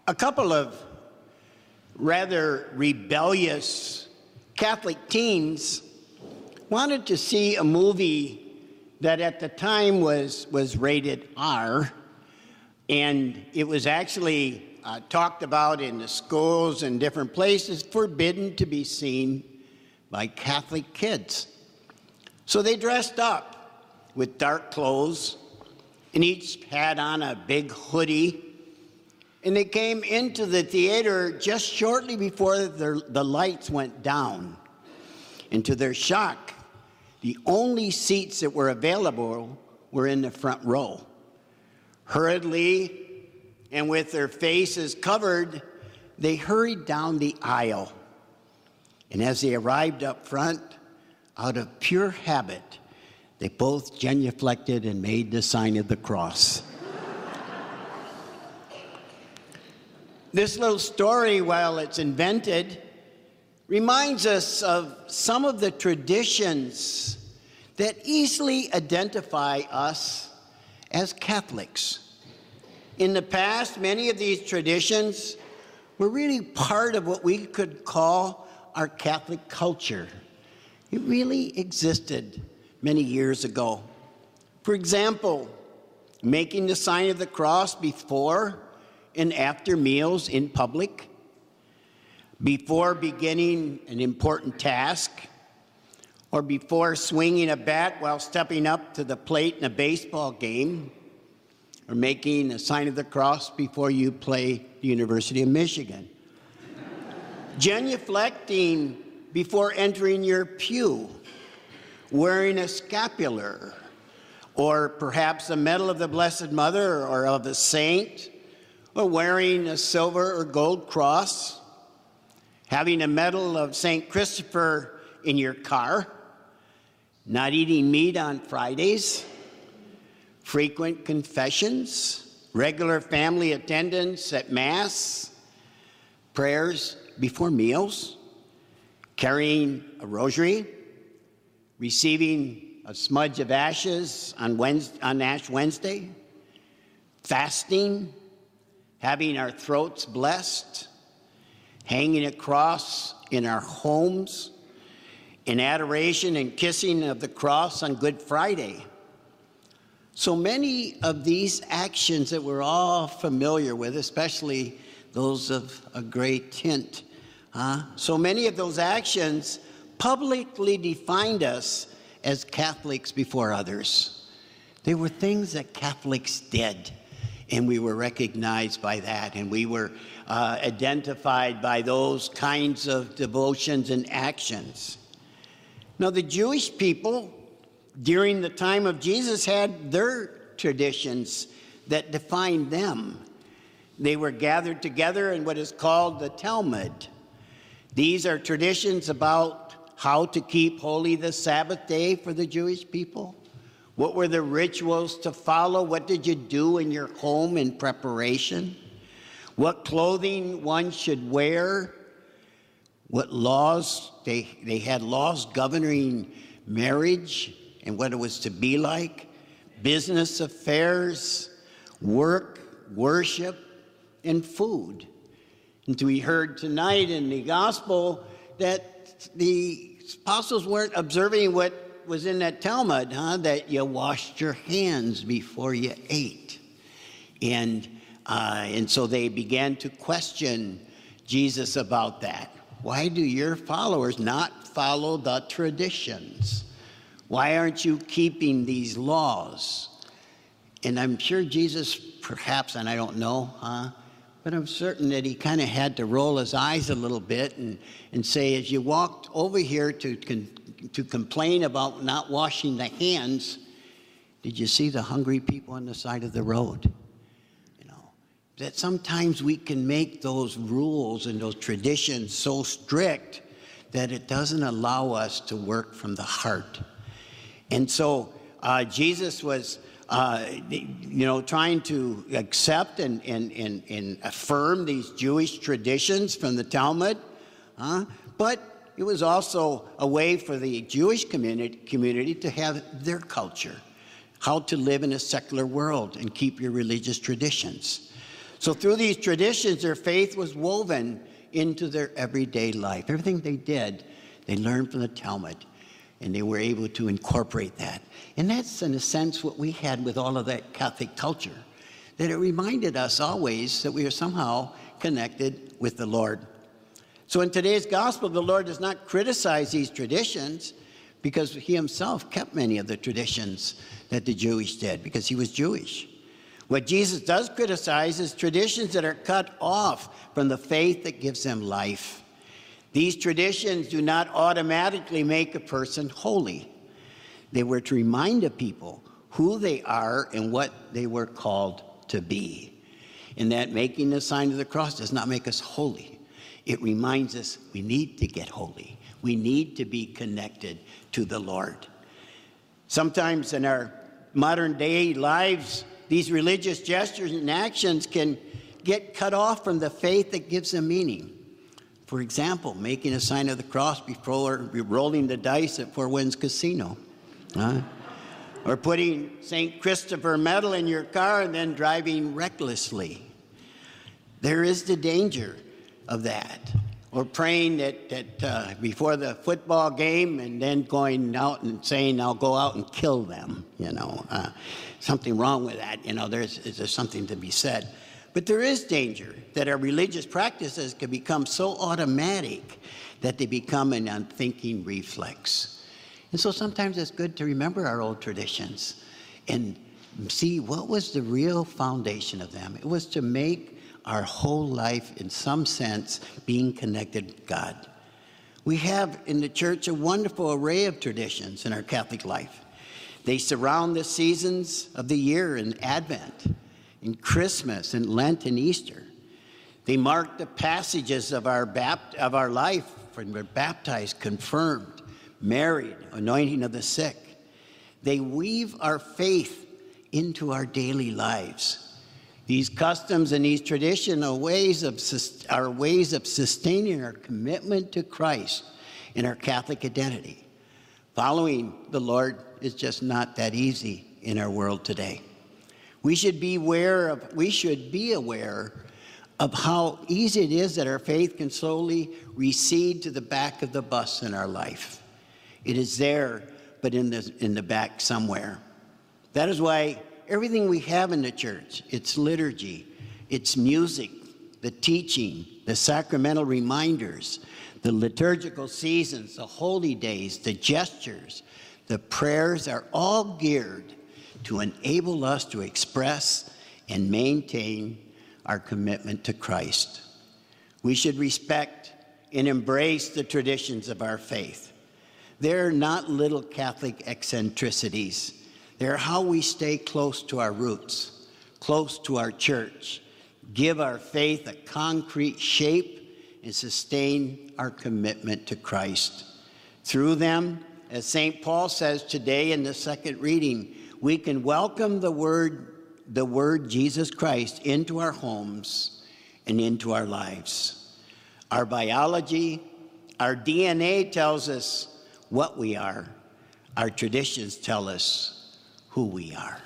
A couple of rather rebellious Catholic teens wanted to see a movie that at the time was rated R, and it was actually talked about in the schools and different places, forbidden to be seen by Catholic kids. So they dressed up with dark clothes, and each had on a big hoodie, and they came into the theater just shortly before the lights went down. And to their shock, the only seats that were available were in the front row. Hurriedly, and with their faces covered, they hurried down the aisle. And as they arrived up front, out of pure habit, they both genuflected and made the sign of the cross. This little story, while it's invented, reminds us of some of the traditions that easily identify us as Catholics. In the past, many of these traditions were really part of what we could call our Catholic culture. It really existed many years ago. For example, making the sign of the cross before and after meals in public, before beginning an important task, or before swinging a bat while stepping up to the plate in a baseball game, or making a sign of the cross before you play the University of Michigan. Genuflecting before entering your pew, wearing a scapular, or perhaps a medal of the Blessed Mother or of a saint, or wearing a silver or gold cross, having a medal of St. Christopher in your car, not eating meat on Fridays, frequent confessions, regular family attendance at Mass, prayers before meals, carrying a rosary, receiving a smudge of ashes on Ash Wednesday, fasting, having our throats blessed, hanging a cross in our homes, in adoration and kissing of the cross on Good Friday. So many of these actions that we're all familiar with, especially those of a gray tint, so many of those actions publicly defined us as Catholics before others. They were things that Catholics did, and we were recognized by that, and we were identified by those kinds of devotions and actions. Now, the Jewish people during the time of Jesus had their traditions that defined them. They were gathered together in what is called the Talmud. These are traditions about how to keep holy the Sabbath day for the Jewish people. What were the rituals to follow? What did you do in your home in preparation? What clothing one should wear? What laws, they had laws governing marriage and what it was to be like, business affairs, work, worship, and food. And we heard tonight in the gospel that the apostles weren't observing what was in that Talmud, that you washed your hands before you ate. And so they began to question Jesus about that. Why do your followers not follow the traditions? Why aren't you keeping these laws? And I'm sure Jesus, perhaps, and I don't know, but I'm certain that he kind of had to roll his eyes a little bit and say, as you walked over here to complain about not washing the hands, did you see the hungry people on the side of the road? That sometimes we can make those rules and those traditions so strict that it doesn't allow us to work from the heart. And so Jesus was, trying to accept and affirm these Jewish traditions from the Talmud, but it was also a way for the Jewish community to have their culture, how to live in a secular world and keep your religious traditions. So through these traditions, their faith was woven into their everyday life. Everything they did, they learned from the Talmud, and they were able to incorporate that. And that's, in a sense, what we had with all of that Catholic culture, that it reminded us always that we are somehow connected with the Lord. So in today's gospel, the Lord does not criticize these traditions because he himself kept many of the traditions that the Jewish did because he was Jewish. What Jesus does criticize is traditions that are cut off from the faith that gives them life. These traditions do not automatically make a person holy. They were to remind the people who they are and what they were called to be. And that making the sign of the cross does not make us holy. It reminds us we need to get holy. We need to be connected to the Lord. Sometimes in our modern day lives, these religious gestures and actions can get cut off from the faith that gives them meaning. For example, making a sign of the cross before rolling the dice at Four Winds Casino. Or putting St. Christopher medal in your car and then driving recklessly. There is the danger of that. Or praying that before the football game and then going out and saying, I'll go out and kill them, something wrong with that. There's something to be said. But there is danger that our religious practices can become so automatic that they become an unthinking reflex. And so sometimes it's good to remember our old traditions and see what was the real foundation of them. It was to make our whole life, in some sense, being connected with God. We have in the church a wonderful array of traditions in our Catholic life. They surround the seasons of the year in Advent, in Christmas, and Lent, and Easter. They mark the passages of our life when we're baptized, confirmed, married, anointing of the sick. They weave our faith into our daily lives. These customs and these traditions are ways of sustaining our commitment to Christ and our Catholic identity. Following the Lord is just not that easy in our world today. We should be aware of how easy it is that our faith can slowly recede to the back of the bus in our life. It is there, but in the back somewhere. That is why everything we have in the church, its liturgy, its music, the teaching, the sacramental reminders, the liturgical seasons, the holy days, the gestures, the prayers are all geared to enable us to express and maintain our commitment to Christ. We should respect and embrace the traditions of our faith. They're not little Catholic eccentricities. They're how we stay close to our roots, close to our church, give our faith a concrete shape, and sustain our commitment to Christ. Through them, as St. Paul says today in the second reading, we can welcome the word Jesus Christ into our homes and into our lives. Our biology, our DNA tells us what we are. Our traditions tell us who we are.